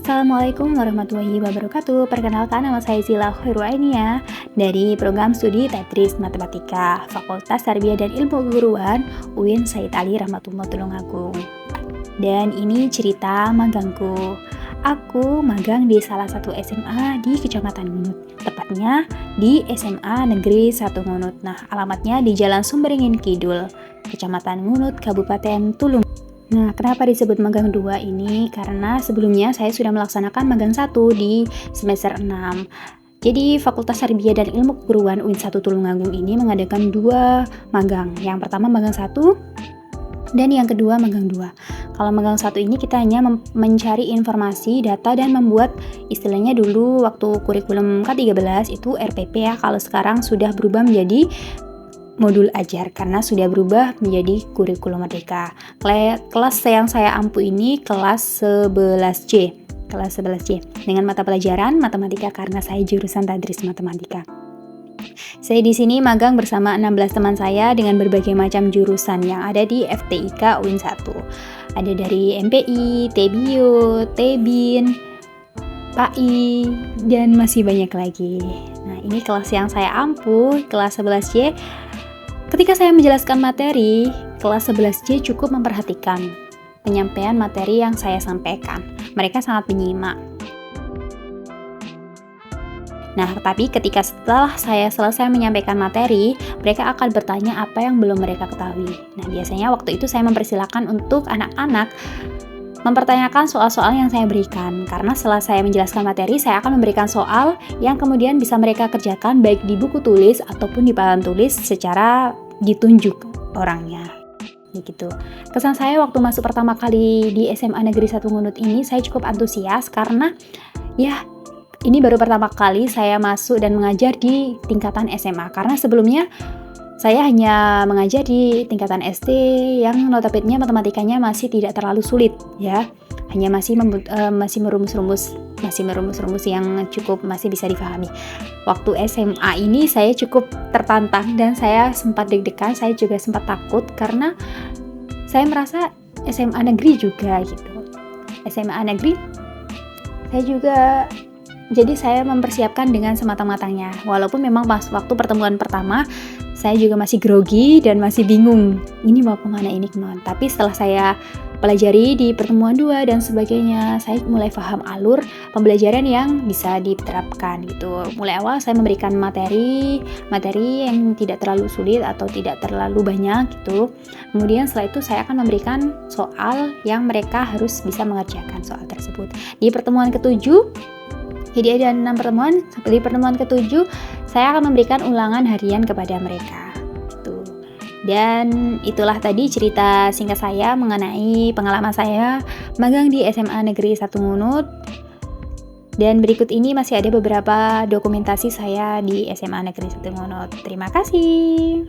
Assalamualaikum warahmatullahi wabarakatuh. Perkenalkan, nama saya Zila Khairul Ainia dari program studi Tetris Matematika Fakultas Tarbiyah dan Ilmu Keguruan UIN Said Ali Rahmatullah Tulungagung. Dan ini cerita magangku. Aku magang di salah satu SMA di Kecamatan Ngunut, tepatnya di SMA Negeri 1 Ngunut. Nah, alamatnya di Jalan Sumberingin Kidul, Kecamatan Ngunut, Kabupaten Tulung. Nah, kenapa disebut magang 2 ini? Karena sebelumnya saya sudah melaksanakan magang 1 di semester 6. Jadi, Fakultas Tarbiyah dan Ilmu Keguruan UIN 1 Tulungagung ini mengadakan 2 magang. Yang pertama magang 1 dan yang kedua magang 2. Kalau magang 1 ini kita hanya mencari informasi, data, dan membuat istilahnya dulu waktu kurikulum K13 itu RPP ya. Kalau sekarang sudah berubah menjadi modul ajar karena sudah berubah menjadi kurikulum merdeka. Kelas yang saya ampu ini kelas 11C. Kelas 11C dengan mata pelajaran matematika karena saya jurusan Tadris Matematika. Saya di sini magang bersama 16 teman saya dengan berbagai macam jurusan yang ada di FTIK UIN 1. Ada dari MPI, TBio, TBIN, PAI, dan masih banyak lagi. Nah, ini kelas yang saya ampu, kelas 11C. Ketika saya menjelaskan materi, kelas 11C cukup memperhatikan penyampaian materi yang saya sampaikan. Mereka sangat menyimak. Nah, tapi ketika setelah saya selesai menyampaikan materi, mereka akan bertanya apa yang belum mereka ketahui. Nah, biasanya waktu itu saya mempersilahkan untuk anak-anak mempertanyakan soal-soal yang saya berikan. Karena setelah saya menjelaskan materi, saya akan memberikan soal yang kemudian bisa mereka kerjakan baik di buku tulis ataupun di papan tulis secara ditunjuk orangnya. Begitu. Kesan saya waktu masuk pertama kali di SMA Negeri 1 Ngunut ini, saya cukup antusias karena ya ini baru pertama kali saya masuk dan mengajar di tingkatan SMA. Karena sebelumnya saya hanya mengajar di tingkatan SD yang notabene matematikanya masih tidak terlalu sulit ya. Hanya masih merumus-rumus yang cukup masih bisa difahami. Waktu SMA ini saya cukup tertantang dan saya sempat deg-degan, saya juga sempat takut karena saya merasa SMA negeri juga gitu. SMA negeri saya juga, jadi saya mempersiapkan dengan sematang-matangnya. Walaupun memang pas waktu pertemuan pertama saya juga masih grogi dan masih bingung. Ini mau kemana, ini kemana. Tapi setelah saya pelajari di pertemuan 2 dan sebagainya, saya mulai paham alur pembelajaran yang bisa diterapkan gitu. Mulai awal saya memberikan materi yang tidak terlalu sulit atau tidak terlalu banyak gitu. Kemudian setelah itu saya akan memberikan soal yang mereka harus bisa mengerjakan soal tersebut. Di pertemuan ke-7, jadi ada 6 pertemuan. Di pertemuan ke-7 saya akan memberikan ulangan harian kepada mereka. Gitu. Dan itulah tadi cerita singkat saya mengenai pengalaman saya magang di SMA Negeri 1 Ngunut. Dan berikut ini masih ada beberapa dokumentasi saya di SMA Negeri 1 Ngunut. Terima kasih.